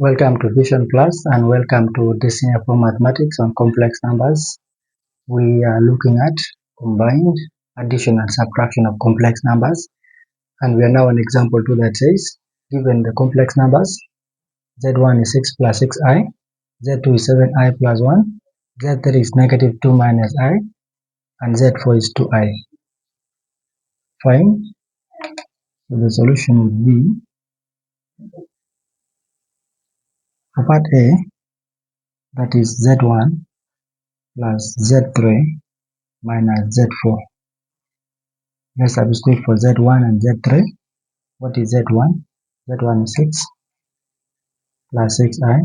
Welcome to Vision Plus and welcome to this year for mathematics on complex numbers. We are looking at combined addition and subtraction of complex numbers, and we are now on example 2 that says given the complex numbers z1 is 6 plus 6i, z2 is 7i plus 1, z3 is negative 2 minus I, and z4 is 2i. Fine. So the solution would be for part A, that is z1 plus z3 minus z4. Let's substitute for z1 and z3. What is z1? z1 is 6 plus 6i,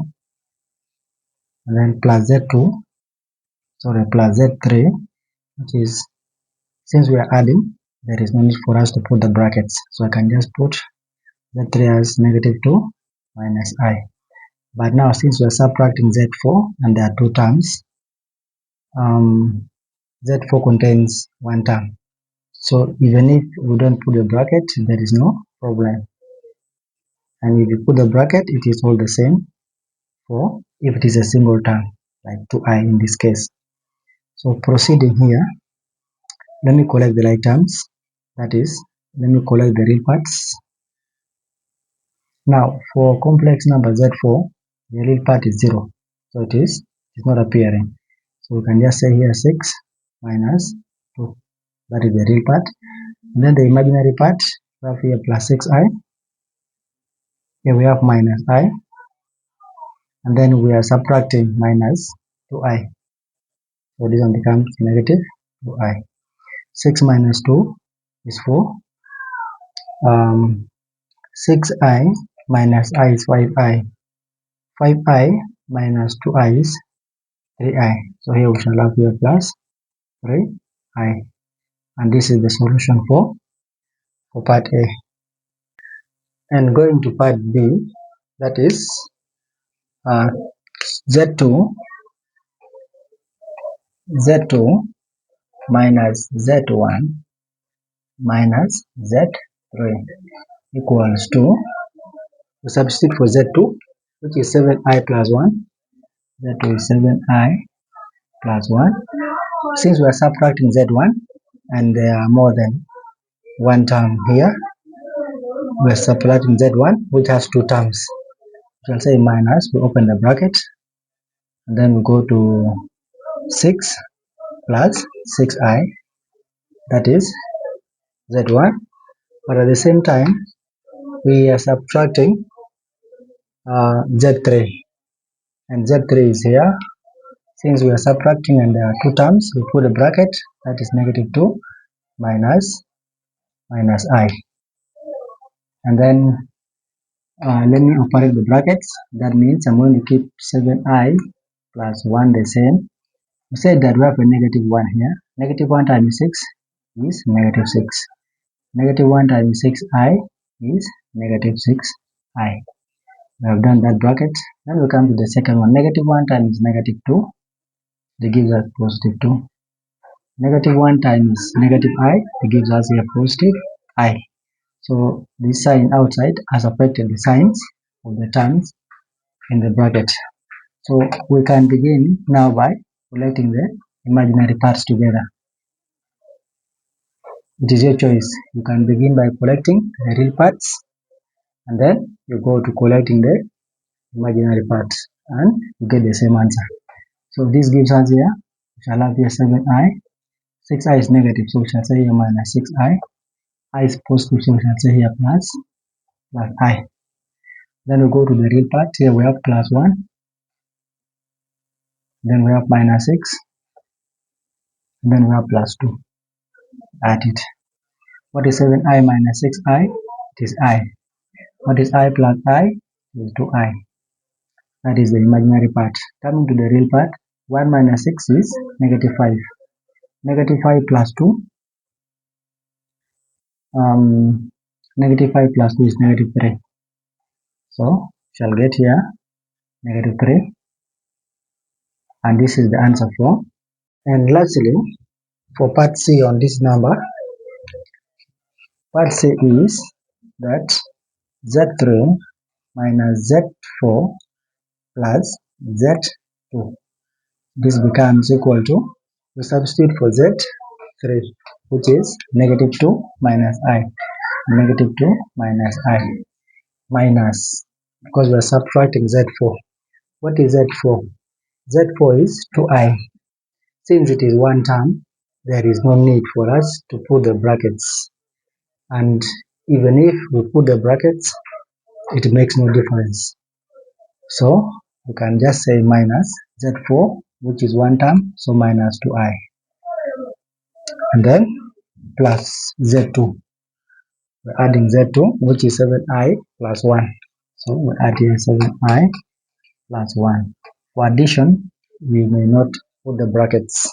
and then plus plus z3, which is, since we are adding, there is no need for us to put the brackets. So I can just put z3 as negative 2 minus I. But now, since we are subtracting z4 and there are two terms, z4 contains one term. So even if we don't put the bracket, there is no problem. And if you put the bracket, it is all the same for if it is a single term, like 2i in this case. So proceeding here, let me collect the like terms. That is, let me collect the real parts. Now, for complex number z4, the real part is 0. So it's not appearing. So we can just say here 6 minus 2. That is the real part. And then the imaginary part, we have here plus 6i. Here we have minus I. And then we are subtracting minus 2i. So this one becomes negative 2i. 6 minus 2 is 4. 6i minus I is 5i. 5i minus 2i is 3i. So here we shall have here plus 3i. And this is the solution for part A. And going to part B, that is z2 minus z1 minus z3 equals to, we substitute for z2, which is 7i plus 1. z2 is 7i plus 1. Since we are subtracting z1 and there are more than one term here, we are subtracting z1, which has two terms. We shall say minus, we open the bracket, and then we go to 6 plus 6i, that is z1. But at the same time, we are subtracting z3, and z3 is here. Since we are subtracting and there are two terms, we put a bracket, that is negative 2 minus I. And then let me operate the brackets. That means I'm going to keep 7i plus 1 the same. We said that we have a negative 1 here. Negative 1 times 6 is negative 6. Negative 1 times 6i is negative 6i. We have done that bracket. Then we come to the second one. Negative 1 times negative 2. That gives us positive 2. Negative 1 times negative I. That gives us a positive I. So this sign outside has affected the signs of the terms in the bracket. So we can begin now by collecting the imaginary parts together. It is your choice. You can begin by collecting the real parts, and then you go to collecting the imaginary parts, and you get the same answer. So this gives us here, we shall have here 7i, 6i is negative, so we shall say here minus 6i, I is positive, so we shall say here plus I. Then we go to the real part. Here we have plus 1, then we have minus 6, and then we have plus 2. Add it. What is 7i minus 6i? It is I. What is I plus I? It is 2i. That is the imaginary part. Coming to the real part, 1 minus 6 is negative 5. Negative 5 plus 2. Negative 5 plus 2 is negative 3. So, shall get here negative 3. And this is the answer for. And lastly, for part C on this number, part C is that z3 minus z4 plus z2. This becomes equal to, we substitute for z3, which is negative 2 minus I. Negative 2 minus I. Minus, because we are subtracting z4. What is z4? Z4 is 2i. Since it is one term, there is no need for us to put the brackets. And even if we put the brackets, it makes no difference. So we can just say minus z4, which is one term, so minus 2i. And then plus z2. We're adding z2, which is 7i plus 1. So we add here 7i plus 1. For addition, we may not put the brackets.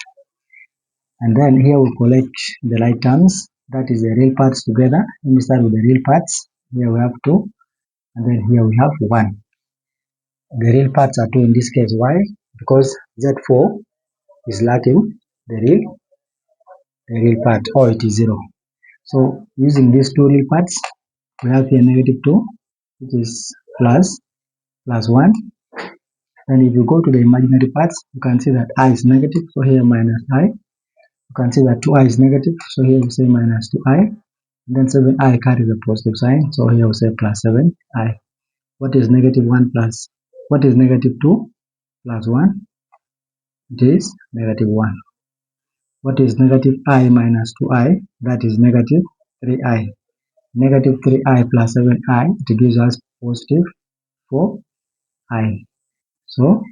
And then here we collect the like terms, that is the real parts together. Let me start with the real parts. Here we have 2, and then here we have 1. The real parts are 2 in this case. Why? Because z4 is lacking the real part, or it is 0. So using these two real parts, we have here negative 2, which is plus 1. And if you go to the imaginary parts, you can see that I is negative, so here minus I. You can see that 2i is negative, so here we say minus 2i. And then 7i carries a positive sign, so here we say plus 7i. What is negative 1 plus? What is negative 2 plus 1? It is negative 1. What is negative I minus 2i? That is negative 3i. Negative 3i plus 7i, it gives us positive 4i. So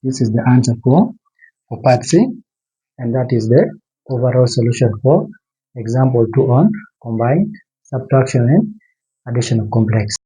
this is the answer for part C, and that is the overall solution for example 2 on combined subtraction and addition of complex.